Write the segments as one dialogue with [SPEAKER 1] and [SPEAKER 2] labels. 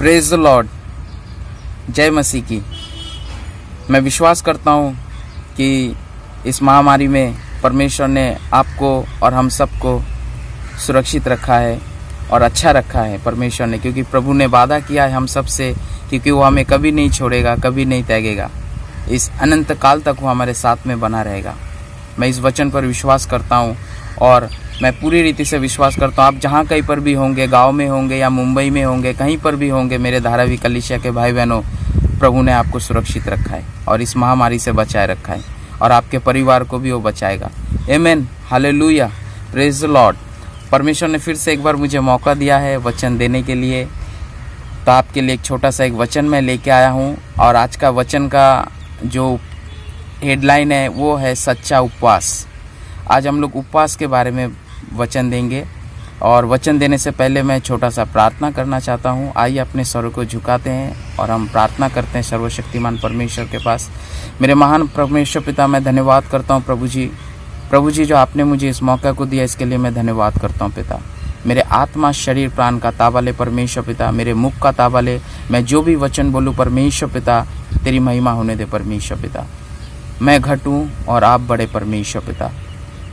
[SPEAKER 1] Praise the Lord. जय मसीह की। मैं विश्वास करता हूँ कि इस महामारी में परमेश्वर ने आपको और हम सबको सुरक्षित रखा है और अच्छा रखा है परमेश्वर ने, क्योंकि प्रभु ने वादा किया है हम सब से, क्योंकि वो हमें कभी नहीं छोड़ेगा, कभी नहीं त्यागेगा। इस अनंत काल तक वो हमारे साथ में बना रहेगा। मैं इस वचन पर विश्वास करता हूँ और मैं पूरी रीति से विश्वास करता हूँ। आप जहाँ कहीं पर भी होंगे, गांव में होंगे या मुंबई में होंगे, कहीं पर भी होंगे, मेरे धारावी कलीसिया के भाई बहनों, प्रभु ने आपको सुरक्षित रखा है और इस महामारी से बचाए रखा है और आपके परिवार को भी वो बचाएगा। आमेन, हालेलुया, प्रेज द लॉर्ड। परमेश्वर ने फिर से एक बार मुझे मौका दिया है वचन देने के लिए, तो आपके लिए एक छोटा सा एक वचन मैं लेके आया हूँ। और आज का वचन का जो हेडलाइन है वो है सच्चा उपवास। आज हम लोग उपवास के बारे में वचन देंगे और वचन देने से पहले मैं छोटा सा प्रार्थना करना चाहता हूँ। आइए अपने स्वर को झुकाते हैं और हम प्रार्थना करते हैं सर्वशक्तिमान परमेश्वर के पास। मेरे महान परमेश्वर पिता, मैं धन्यवाद करता हूँ प्रभु जी जो आपने मुझे इस मौका को दिया, इसके लिए मैं धन्यवाद करता हूँ पिता। मेरे आत्मा शरीर प्राण का ताबा ले परमेश्वर पिता, मेरे मुख का ताबा ले। मैं जो भी वचन बोलूँ परमेश्वर पिता, तेरी महिमा होने दे परमेश्वर पिता। मैं घटूँ और आप बड़े परमेश्वर पिता।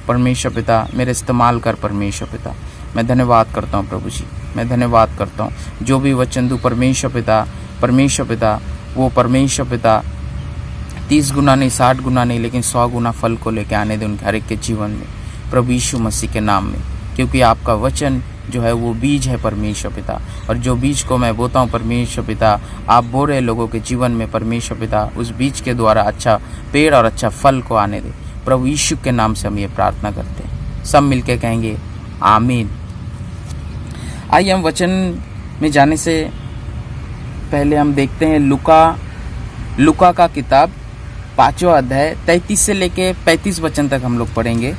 [SPEAKER 1] परमेश्वर पिता मेरे इस्तेमाल कर परमेश्वर पिता। मैं धन्यवाद करता हूँ प्रभु जी, मैं धन्यवाद करता हूँ। जो भी वचन दूँ परमेश्वर पिता, वो परमेश्वर पिता 30 गुना नहीं, 60 गुना नहीं, लेकिन 100 गुना फल को लेकर आने दे उनके हर एक के जीवन में, प्रभु यीशु मसीह के नाम में। क्योंकि आपका वचन जो है वो बीज है परमेश्वर पिता, और जो बीज को मैं बोता हूँ परमेश्वर पिता, आप बो रहे लोगों के जीवन में परमेश्वर पिता, उस बीज के द्वारा अच्छा पेड़ और अच्छा फल को आने दे। प्रभु यीशु के नाम से हम ये प्रार्थना करते हैं। सब मिलके कहेंगे आमीन। आइए हम वचन में जाने से पहले हम देखते हैं लुका का किताब 5वां अध्याय 33 से लेके 35 वचन तक हम लोग पढ़ेंगे।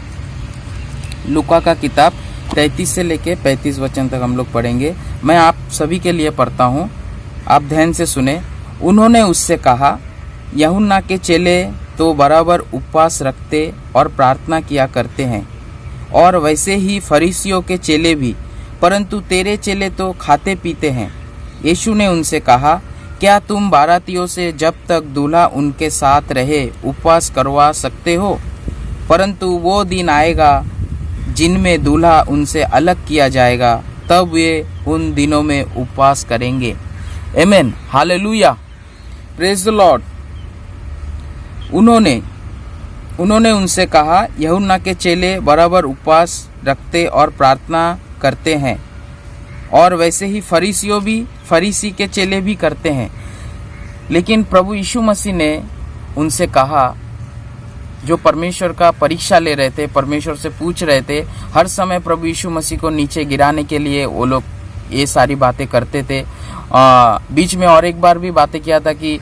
[SPEAKER 1] लुका का किताब 33 से लेके 35 वचन तक हम लोग पढ़ेंगे। मैं आप सभी के लिए पढ़ता हूँ, आप ध्यान से सुने। उन्होंने उससे कहा, यूहन्ना के चेले तो बराबर उपवास रखते और प्रार्थना किया करते हैं, और वैसे ही फरीसियों के चेले भी, परंतु तेरे चेले तो खाते पीते हैं। यीशु ने उनसे कहा, क्या तुम बारातियों से जब तक दूल्हा उनके साथ रहे उपवास करवा सकते हो? परंतु वो दिन आएगा जिनमें दूल्हा उनसे अलग किया जाएगा, तब वे उन दिनों में उपवास करेंगे। आमेन, हालेलुया, प्रेज द लॉर्ड। उन्होंने उनसे कहा, यूहन्ना के चेले बराबर उपवास रखते और प्रार्थना करते हैं, और वैसे ही फरीसी के चेले भी करते हैं। लेकिन प्रभु यीशु मसीह ने उनसे कहा, जो परमेश्वर का परीक्षा ले रहे थे, परमेश्वर से पूछ रहे थे, हर समय प्रभु यीशु मसीह को नीचे गिराने के लिए वो लोग ये सारी बातें करते थे। बीच में और एक बार भी बातें किया था कि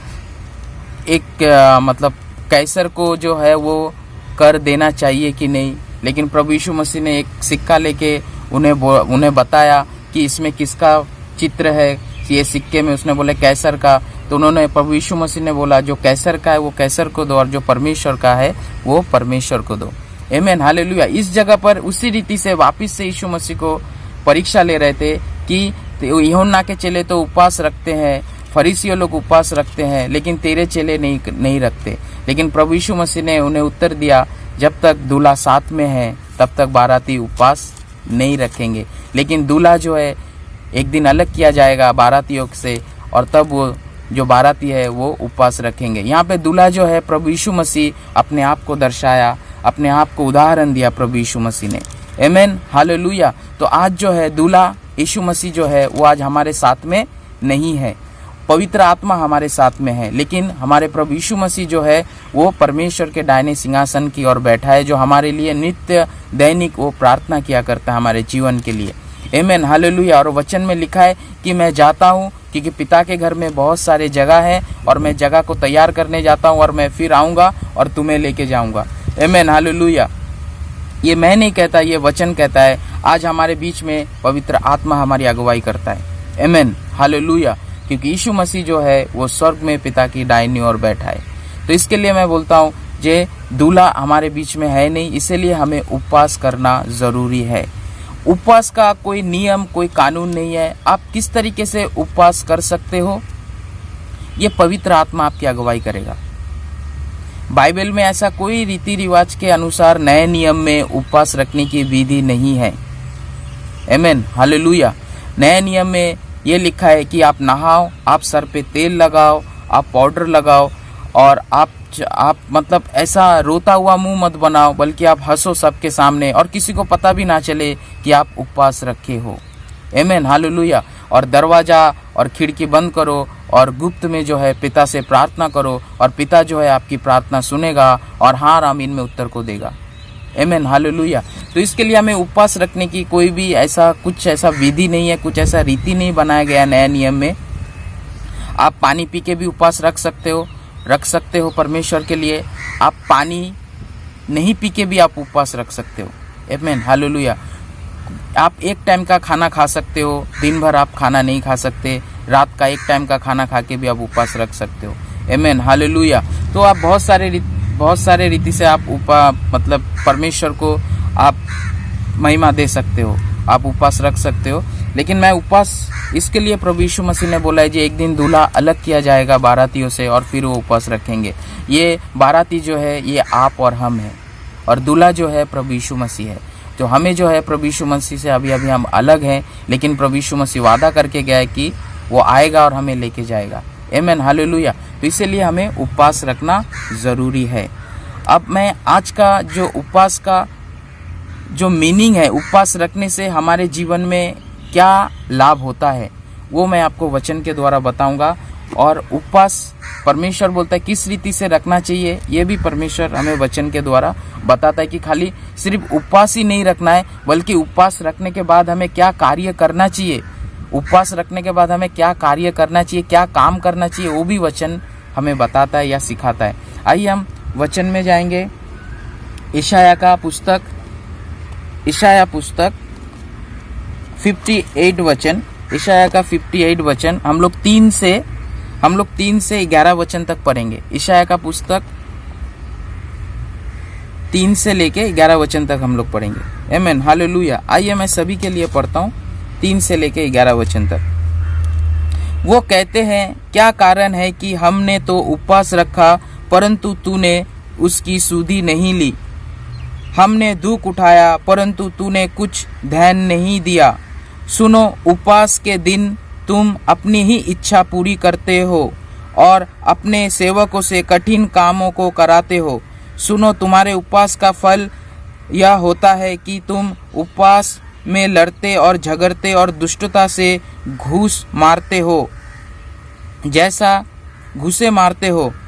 [SPEAKER 1] मतलब कैसर को जो है वो कर देना चाहिए कि नहीं। लेकिन प्रभु यीशु मसीह ने एक सिक्का लेके उन्हें बताया कि इसमें किसका चित्र है। ये सिक्के में उसने बोले कैसर का। तो उन्होंने, प्रभु यीशु मसीह ने बोला, जो कैसर का है वो कैसर को दो, और जो परमेश्वर का है वो परमेश्वर को दो। आमीन, हालेलुया। इस जगह पर उसी रीति से वापस से यीशु मसीह को परीक्षा ले रहे थे कि यूहन्ना के चेले तो उपवास रखते हैं, फरीसियों लोग उपवास रखते हैं, लेकिन तेरे चेले नहीं रखते। लेकिन प्रभु यीशु मसीह ने उन्हें उत्तर दिया, जब तक दूल्हा साथ में है तब तक बाराती उपवास नहीं रखेंगे। लेकिन दूल्हा जो है एक दिन अलग किया जाएगा बारातियों से, और तब वो जो बाराती है वो उपवास रखेंगे। यहाँ पे दूल्हा जो है प्रभु यीशु मसीह अपने आप को दर्शाया, अपने आप को उदाहरण दिया प्रभु यीशु मसीह ने। आमीन, हालेलुया। तो आज जो है दूल्हा यीशु मसीह जो है वो आज हमारे साथ में नहीं है, पवित्र आत्मा हमारे साथ में है, लेकिन हमारे प्रभु यीशु मसीह जो है वो परमेश्वर के दाहिने सिंहासन की ओर बैठा है, जो हमारे लिए नित्य दैनिक वो प्रार्थना किया करता है हमारे जीवन के लिए। आमीन, हालेलुया। और वचन में लिखा है कि मैं जाता हूँ, क्योंकि पिता के घर में बहुत सारे जगह है, और मैं जगह को तैयार करने जाता हूँ, और मैं फिर आऊँगा और तुम्हें लेके जाऊँगा। आमीन, हालेलुया। ये मैं नहीं कहता, ये वचन कहता है। आज हमारे बीच में पवित्र आत्मा हमारी अगुवाई करता है। आमीन, हालेलुया। क्योंकि यीशु मसीह जो है वो स्वर्ग में पिता की दाहिनी ओर बैठा है। तो इसके लिए मैं बोलता हूँ, जे दूल्हा हमारे बीच में है नहीं, इसीलिए हमें उपवास करना जरूरी है। उपवास का कोई नियम, कोई कानून नहीं है। आप किस तरीके से उपवास कर सकते हो, ये पवित्र आत्मा आपकी अगुवाई करेगा। बाइबल में ऐसा कोई रीति रिवाज के अनुसार नए नियम में उपवास रखने की विधि नहीं है। आमीन, हालेलुया। नए नियम में ये लिखा है कि आप नहाओ, आप सर पे तेल लगाओ, आप पाउडर लगाओ, और आप मतलब ऐसा रोता हुआ मुंह मत बनाओ, बल्कि आप हंसो सबके सामने और किसी को पता भी ना चले कि आप उपवास रखे हो। आमीन, हालेलुया। और दरवाजा और खिड़की बंद करो और गुप्त में जो है पिता से प्रार्थना करो, और पिता जो है आपकी प्रार्थना सुनेगा और हाँ आमीन में उत्तर को देगा। आमीन, हालेलुया। तो इसके लिए हमें उपवास रखने की कोई भी कुछ ऐसा विधि नहीं है, कुछ ऐसा रीति नहीं बनाया गया नए नियम में। आप पानी पी के भी उपवास रख सकते हो परमेश्वर के लिए। आप पानी नहीं पी के भी आप उपवास रख सकते हो। आमीन, हालेलुया। आप एक टाइम का खाना खा सकते हो, दिन भर आप खाना नहीं खा सकते, रात का एक टाइम का खाना खा के भी आप उपवास रख सकते हो। आमीन, हालेलुया। तो आप बहुत सारे रीति से आप मतलब परमेश्वर को आप महिमा दे सकते हो, आप उपवास रख सकते हो। लेकिन मैं उपवास इसके लिए प्रभु यीशु मसीह ने बोला है जी, एक दिन दूल्हा अलग किया जाएगा बारातियों से और फिर वो उपवास रखेंगे। ये बाराती जो है ये आप और हम हैं, और दूल्हा जो है प्रभु यीशु मसीह है। तो हमें जो है प्रभु यीशु मसीह से अभी हम अलग हैं, लेकिन प्रभु यीशु मसीह वादा करके गया है कि वो आएगा और हमें लेके जाएगा। आमीन, हालेलुया। तो इसीलिए हमें उपवास रखना ज़रूरी है। अब मैं आज का जो उपवास का जो मीनिंग है, उपवास रखने से हमारे जीवन में क्या लाभ होता है, वो मैं आपको वचन के द्वारा बताऊंगा। और उपवास परमेश्वर बोलता है किस रीति से रखना चाहिए, ये भी परमेश्वर हमें वचन के द्वारा बताता है कि खाली सिर्फ उपवास ही नहीं रखना है, बल्कि उपवास रखने के बाद हमें क्या कार्य करना चाहिए, उपवास रखने के बाद हमें क्या कार्य करना चाहिए, क्या काम करना चाहिए, वो भी वचन हमें बताता है या सिखाता है। आइए हम वचन में जाएंगे। इशाया पुस्तक 58 वचन, इशाया का 58 वचन हम लोग 3 से 11 वचन तक पढ़ेंगे। इशाया का पुस्तक 3 से लेके 11 वचन तक हम लोग पढ़ेंगे। आमीन, हालेलुया। आइए मैं सभी के लिए पढ़ता हूँ 3 से लेके 11 वचन तक। वो कहते हैं, क्या कारण है कि हमने तो उपवास रखा परंतु तूने उसकी सुधि नहीं ली, हमने दुख उठाया परंतु तूने कुछ ध्यान नहीं दिया। सुनो, उपवास के दिन तुम अपनी ही इच्छा पूरी करते हो और अपने सेवकों से कठिन कामों को कराते हो। सुनो, तुम्हारे उपवास का फल यह होता है कि तुम उपवास में लड़ते और झगड़ते और दुष्टता से घूसे मारते हो।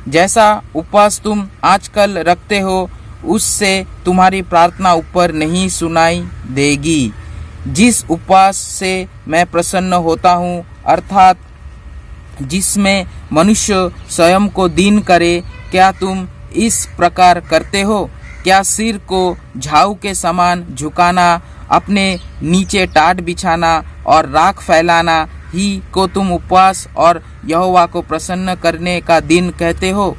[SPEAKER 1] जैसा उपवास तुम आजकल रखते हो, उससे तुम्हारी प्रार्थना ऊपर नहीं सुनाई देगी। जिस उपवास से मैं प्रसन्न होता हूँ, अर्थात जिसमें मनुष्य स्वयं को दीन करे, क्या तुम इस प्रकार करते हो? क्या सिर को झाऊ के समान झुकाना, अपने नीचे टाट बिछाना और राख फैलाना ही को तुम उपवास और यहोवा को प्रसन्न करने का दिन कहते हो?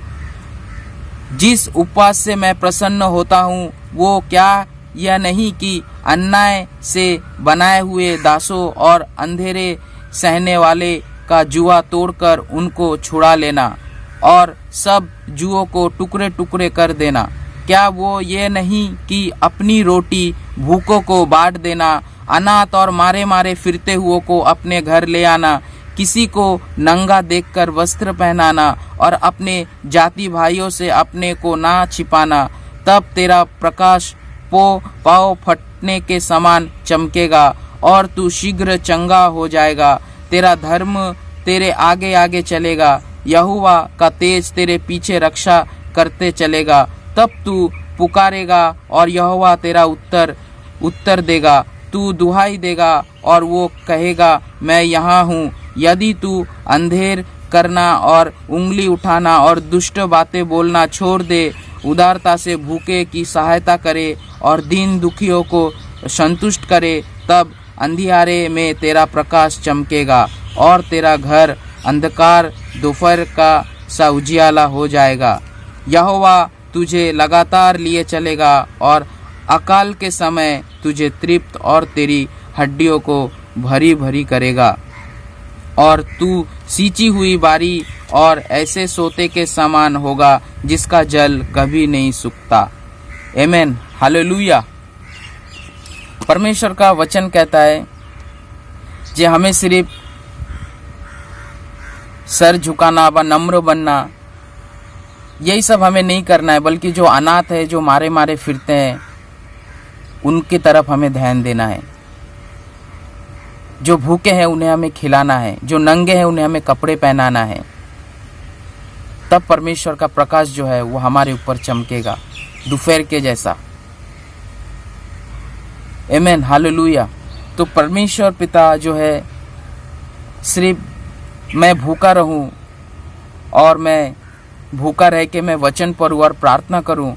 [SPEAKER 1] जिस उपवास से मैं प्रसन्न होता हूँ, वो क्या यह नहीं कि अन्याय से बनाए हुए दासों और अंधेरे सहने वाले का जुआ तोड़कर उनको छुड़ा लेना और सब जुओं को टुकड़े टुकड़े कर देना? क्या वो ये नहीं कि अपनी रोटी भूखों को बांट देना, अनाथ और मारे मारे फिरते हुओं को अपने घर ले आना, किसी को नंगा देखकर वस्त्र पहनाना और अपने जाति भाइयों से अपने को ना छिपाना? तब तेरा प्रकाश पाँव फटने के समान चमकेगा और तू शीघ्र चंगा हो जाएगा। तेरा धर्म तेरे आगे आगे चलेगा, यहोवा का तेज तेरे पीछे रक्षा करते चलेगा। तब तू पुकारेगा और यहोवा तेरा उत्तर देगा। तू दुहाई देगा और वो कहेगा, मैं यहाँ हूँ। यदि तू अंधेर करना और उंगली उठाना और दुष्ट बातें बोलना छोड़ दे, उदारता से भूखे की सहायता करे और दीन दुखियों को संतुष्ट करे, तब अंधियारे में तेरा प्रकाश चमकेगा और तेरा घर अंधकार दोपहर का सा उजियाला हो जाएगा। यहोवा तुझे लगातार लिए चलेगा और अकाल के समय तुझे तृप्त और तेरी हड्डियों को भरी भरी करेगा, और तू सींची हुई बारी और ऐसे सोते के समान होगा जिसका जल कभी नहीं सूखता। आमीन, हालेलुया। परमेश्वर का वचन कहता है कि हमें सिर्फ सर झुकाना व नम्र बनना, यही सब हमें नहीं करना है, बल्कि जो अनाथ है, जो मारे मारे फिरते हैं, उनकी तरफ हमें ध्यान देना है। जो भूखे हैं उन्हें हमें खिलाना है, जो नंगे हैं उन्हें हमें कपड़े पहनाना है। तब परमेश्वर का प्रकाश जो है वो हमारे ऊपर चमकेगा दोपहर के जैसा। आमीन, हालेलुया। तो परमेश्वर पिता जो है, सिर्फ मैं भूखा रहूं और मैं भूखा रह के मैं वचन पढ़ूं और प्रार्थना करूं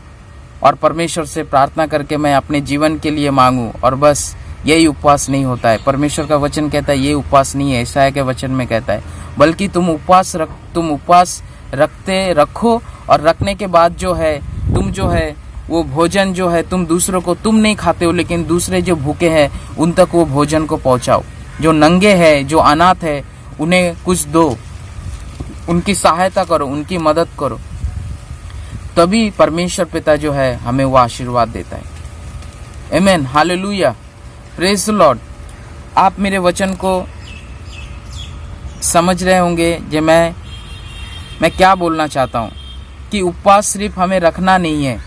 [SPEAKER 1] और परमेश्वर से प्रार्थना करके मैं अपने जीवन के लिए मांगूं, और बस यही उपवास नहीं होता है। परमेश्वर का वचन कहता है ये उपवास नहीं है, यशायाह के वचन में कहता है, बल्कि तुम उपवास रखो, और रखने के बाद जो है तुम जो है वो भोजन जो है तुम दूसरों को, तुम नहीं खाते हो लेकिन दूसरे जो भूखे हैं उन तक वो भोजन को पहुंचाओ। जो नंगे हैं, जो अनाथ है, उन्हें कुछ दो, उनकी सहायता करो, उनकी मदद करो। तभी परमेश्वर पिता जो है हमें वो आशीर्वाद देता है। आमीन, हालेलुया, प्रेज द लॉर्ड। आप मेरे वचन को समझ रहे होंगे कि मैं क्या बोलना चाहता हूँ, कि उपवास सिर्फ हमें रखना नहीं है।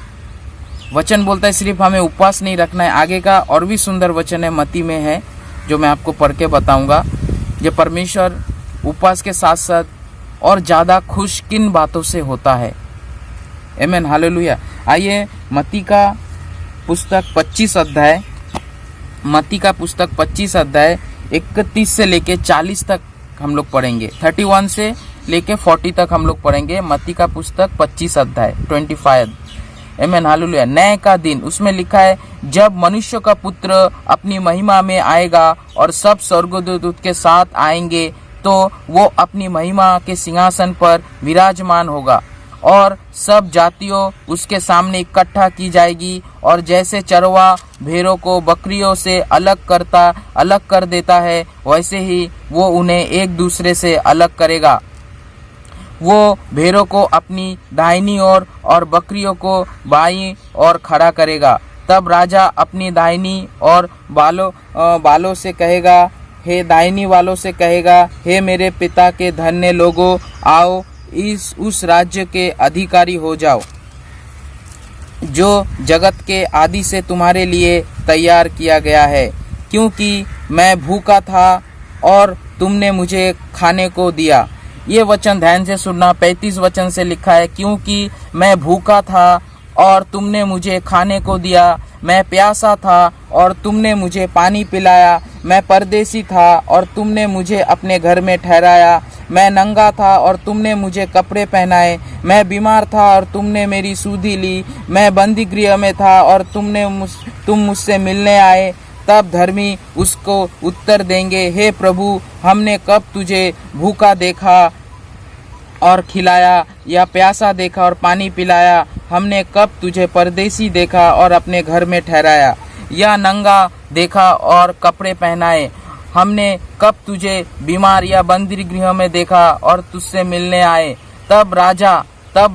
[SPEAKER 1] वचन बोलता है सिर्फ हमें उपवास नहीं रखना है। आगे का और भी सुंदर वचन है, मत्ती में है, जो मैं आपको पढ़ के बताऊंगा। ये परमेश्वर उपवास के साथ साथ और ज़्यादा खुश किन बातों से होता है। आमीन, हालेलुया। आइए मत्ती का पुस्तक 25 अध्याय, मत्ती का पुस्तक 25 अध्याय 31 से लेके 40 तक हम लोग पढ़ेंगे। 31 से लेके 40 तक हम लोग पढ़ेंगे। मत्ती का पुस्तक 25 अध्याय 25। आमीन, हालेलुया। नए का दिन, उसमें लिखा है, जब मनुष्य का पुत्र अपनी महिमा में आएगा और सब स्वर्गदूत के साथ आएंगे, तो वो अपनी महिमा के सिंहासन पर विराजमान होगा, और सब जातियों उसके सामने इकट्ठा की जाएगी, और जैसे चरवा भेड़ों को बकरियों से अलग कर देता है, वैसे ही वो उन्हें एक दूसरे से अलग करेगा। वो भेड़ों को अपनी दाहिनी ओर और बकरियों को बाईं ओर खड़ा करेगा। तब राजा अपनी दाहिनी और बालों से कहेगा, दाहिनी वालों से कहेगा, हे मेरे पिता के धन्य लोगों, आओ उस राज्य के अधिकारी हो जाओ जो जगत के आदि से तुम्हारे लिए तैयार किया गया है। क्योंकि मैं भूखा था और तुमने मुझे खाने को दिया। ये वचन ध्यान से सुनना। 35 वचन से लिखा है, क्योंकि मैं भूखा था और तुमने मुझे खाने को दिया, मैं प्यासा था और तुमने मुझे पानी पिलाया, मैं परदेसी था और तुमने मुझे अपने घर में ठहराया, मैं नंगा था और तुमने मुझे कपड़े पहनाए, मैं बीमार था और तुमने मेरी सुधि ली, मैं बंदी गृह में था और तुम मुझसे मिलने आए। तब धर्मी उसको उत्तर देंगे, हे प्रभु, हमने कब तुझे भूखा देखा और खिलाया, या प्यासा देखा और पानी पिलाया? हमने कब तुझे परदेसी देखा और अपने घर में ठहराया, या नंगा देखा और कपड़े पहनाए? हमने कब तुझे बीमार या बंदी गृह में देखा और तुझसे मिलने आए? तब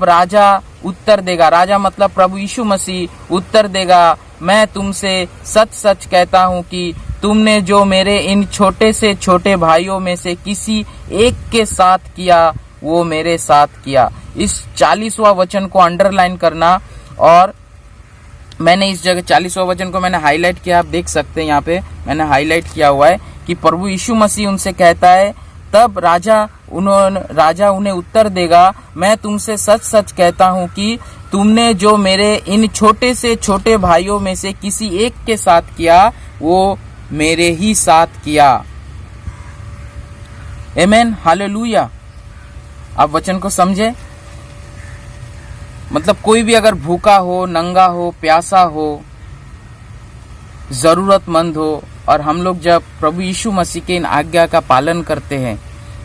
[SPEAKER 1] राजा उत्तर देगा, राजा मतलब प्रभु यीशु मसीह उत्तर देगा, मैं तुमसे सच सच कहता हूँ कि तुमने जो मेरे इन छोटे से छोटे भाइयों में से किसी एक के साथ किया, वो मेरे साथ किया। इस 40वां वचन को अंडरलाइन करना, और मैंने इस जगह 40वां वचन को मैंने हाईलाइट किया, आप देख सकते हैं यहाँ पे मैंने हाईलाइट किया हुआ है कि प्रभु यीशु मसीह उनसे कहता है, तब राजा उन्हें उत्तर देगा, मैं तुमसे सच सच कहता हूँ कि तुमने जो मेरे इन छोटे से छोटे भाइयों में से किसी एक के साथ किया, वो मेरे ही साथ किया। आमीन, हालेलुया। आप वचन को समझे? मतलब कोई भी अगर भूखा हो, नंगा हो, प्यासा हो, जरूरतमंद हो, और हम लोग जब प्रभु यीशु मसीह के इन आज्ञा का पालन करते हैं,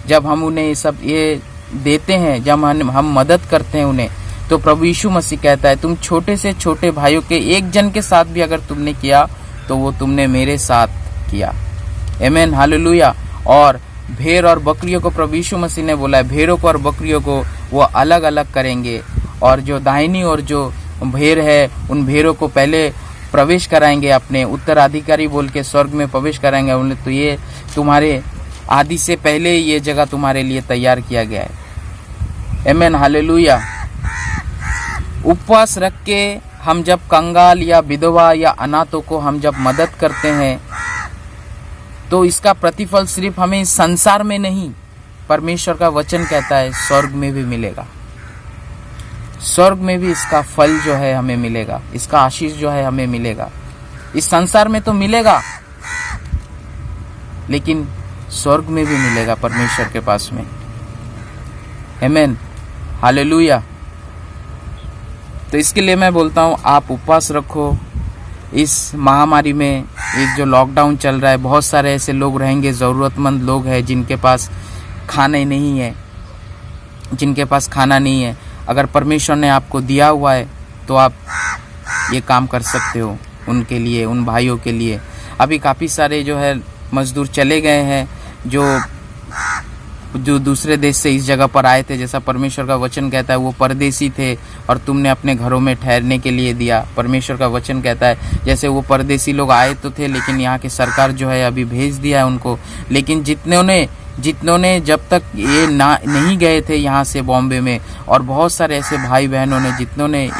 [SPEAKER 1] जब हम उन्हें ये देते हैं, जब हम मदद करते हैं उन्हें, तो प्रभु यीशु मसीह कहता है तुम छोटे से छोटे भाइयों के एक जन के साथ भी अगर तुमने किया तो वो तुमने मेरे साथ किया। आमीन, हालेलुया। और भेड़ और बकरियों को प्रभु यीशु मसीह ने बोला है, भेड़ों को और बकरियों को वो अलग अलग करेंगे, और जो दाहिनी और जो भेड़ है उन भेड़ों को पहले प्रवेश कराएंगे, अपने उत्तराधिकारी बोल के स्वर्ग में प्रवेश कराएंगे। बोले तो ये तुम्हारे आदि से पहले ये जगह तुम्हारे लिए तैयार किया गया है। आमीन, हालेलुया। उपवास रख के हम जब कंगाल या विधवा या अनाथों को हम जब मदद करते हैं तो इसका प्रतिफल सिर्फ हमें इस संसार में नहीं, परमेश्वर का वचन कहता है स्वर्ग में भी मिलेगा। स्वर्ग में भी इसका फल जो है हमें मिलेगा, इसका आशीष जो है हमें मिलेगा। इस संसार में तो मिलेगा, लेकिन स्वर्ग में भी मिलेगा परमेश्वर के पास में। आमीन, हालेलुया। तो इसके लिए मैं बोलता हूँ आप उपवास रखो। इस महामारी में, इस जो लॉकडाउन चल रहा है, बहुत सारे ऐसे लोग रहेंगे, ज़रूरतमंद लोग हैं जिनके पास खाने नहीं है, जिनके पास खाना नहीं है। अगर परमेश्वर ने आपको दिया हुआ है तो आप ये काम कर सकते हो उनके लिए, उन भाइयों के लिए। अभी काफ़ी सारे जो है मजदूर चले गए हैं जो दूसरे देश से इस जगह पर आए थे। जैसा परमेश्वर का वचन कहता है वो परदेसी थे और तुमने अपने घरों में ठहरने के लिए दिया। परमेश्वर का वचन कहता है जैसे वो परदेसी लोग आए तो थे, लेकिन यहाँ की सरकार जो है अभी भेज दिया है उनको। लेकिन जितनों जब तक ये नहीं गए थे यहाँ से बॉम्बे में, और बहुत सारे ऐसे भाई बहनों ने जितनों ने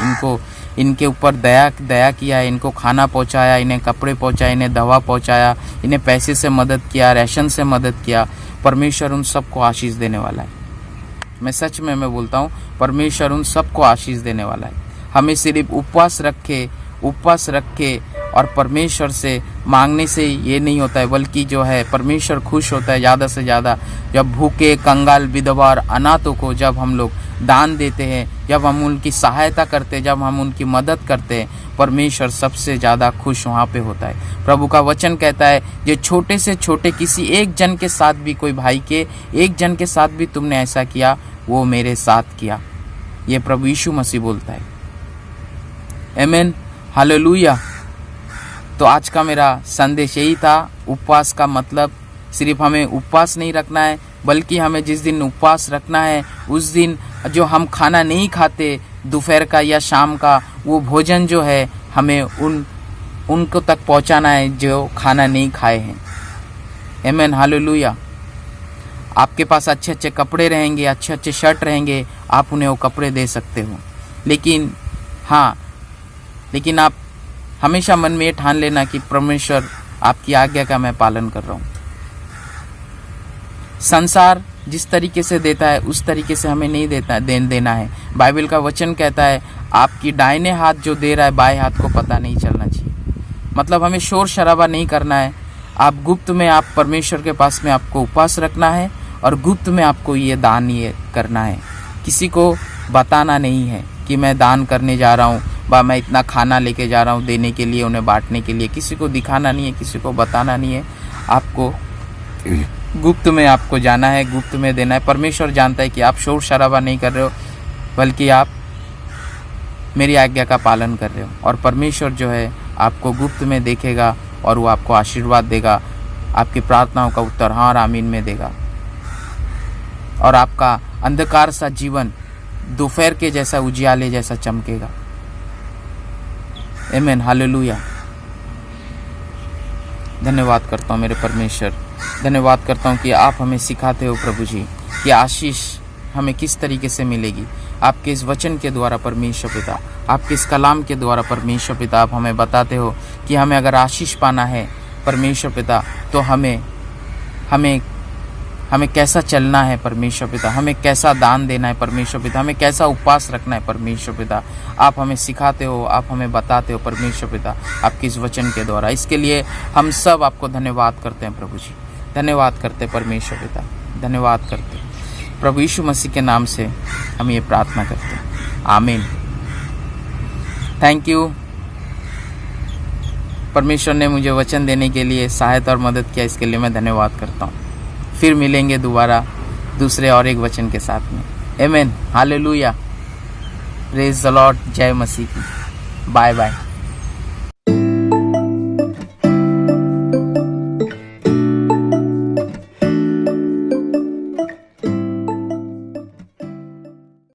[SPEAKER 1] इनके ऊपर दया किया, इनको खाना पहुँचाया, इन्हें कपड़े पहुँचाए, इन्हें दवा पहुँचाया, इन्हें पैसे से मदद किया, राशन से मदद किया, परमेश्वर उन सबको आशीष देने वाला है। मैं सच में मैं बोलता हूँ परमेश्वर उन सबको आशीष देने वाला है। हमें सिर्फ उपवास रख के और परमेश्वर से मांगने से ये नहीं होता है, बल्कि जो है परमेश्वर खुश होता है ज़्यादा से ज़्यादा जब भूखे, कंगाल, विधवा और अनाथों को जब हम लोग दान देते हैं, जब हम उनकी सहायता करते हैं, जब हम उनकी मदद करते हैं, परमेश्वर सबसे ज़्यादा खुश वहाँ पे होता है। प्रभु का वचन कहता है जो छोटे से छोटे किसी एक जन के साथ भी, कोई भाई के एक जन के साथ भी तुमने ऐसा किया, वो मेरे साथ किया। ये प्रभु यीशु मसीह बोलता है। आमीन, हालेलुया। तो आज का मेरा संदेश यही था। उपवास का मतलब सिर्फ हमें उपवास नहीं रखना है, बल्कि हमें जिस दिन उपवास रखना है उस दिन जो हम खाना नहीं खाते दोपहर का या शाम का, वो भोजन जो है हमें उनको तक पहुंचाना है जो खाना नहीं खाए हैं। आमीन, हालेलुया। आपके पास अच्छे अच्छे कपड़े रहेंगे, अच्छे अच्छे शर्ट रहेंगे, आप उन्हें वो कपड़े दे सकते हो। लेकिन आप हमेशा मन में ये ठान लेना कि परमेश्वर आपकी आज्ञा का मैं पालन कर रहा हूँ। संसार जिस तरीके से देता है उस तरीके से हमें नहीं देना है। बाइबल का वचन कहता है आपकी दाहिने हाथ जो दे रहा है बाएं हाथ को पता नहीं चलना चाहिए। मतलब हमें शोर शराबा नहीं करना है। आप गुप्त में, आप परमेश्वर के पास में आपको उपवास रखना है और गुप्त में आपको ये दान ये करना है। किसी को बताना नहीं है कि मैं दान करने जा रहा हूँ, मैं इतना खाना लेके जा रहा हूँ देने के लिए, उन्हें बांटने के लिए। किसी को दिखाना नहीं है, किसी को बताना नहीं है। आपको गुप्त में आपको जाना है, गुप्त में देना है। परमेश्वर जानता है कि आप शोर शराबा नहीं कर रहे हो, बल्कि आप मेरी आज्ञा का पालन कर रहे हो। और परमेश्वर जो है आपको गुप्त में देखेगा और वो आपको आशीर्वाद देगा, आपकी प्रार्थनाओं का उत्तर हाँ और आमीन में देगा, और आपका अंधकार सा जीवन दोपहर के जैसा उजियाले जैसा चमकेगा। आमीन, हालेलुया। धन्यवाद करता हूँ मेरे परमेश्वर, धन्यवाद करता हूँ कि आप हमें सिखाते हो प्रभु जी कि आशीष हमें किस तरीके से मिलेगी। आपके इस वचन के द्वारा परमेश्वर पिता, आपके इस कलाम के द्वारा परमेश्वर पिता, आप हमें बताते हो कि हमें अगर आशीष पाना है परमेश्वर पिता, तो हमें कैसा चलना है परमेश्वर पिता, हमें कैसा दान देना है परमेश्वर पिता, हमें कैसा उपवास रखना है परमेश्वर पिता। आप हमें सिखाते हो, आप हमें बताते हो परमेश्वर पिता आपके इस वचन के द्वारा। इसके लिए हम सब आपको धन्यवाद करते हैं प्रभु जी, धन्यवाद करते हैं परमेश्वर पिता, धन्यवाद करते हैं प्रभु यीशु मसीह के नाम से हम ये प्रार्थना करते हैं, आमीन। Thank you. परमेश्वर ने मुझे वचन देने के लिए सहायता और मदद किया, इसके लिए मैं धन्यवाद करता हूँ। फिर मिलेंगे दोबारा दूसरे और एक वचन के साथ में। आमीन, हालेलुया। Praise the Lord. जय मसीह की। Bye bye.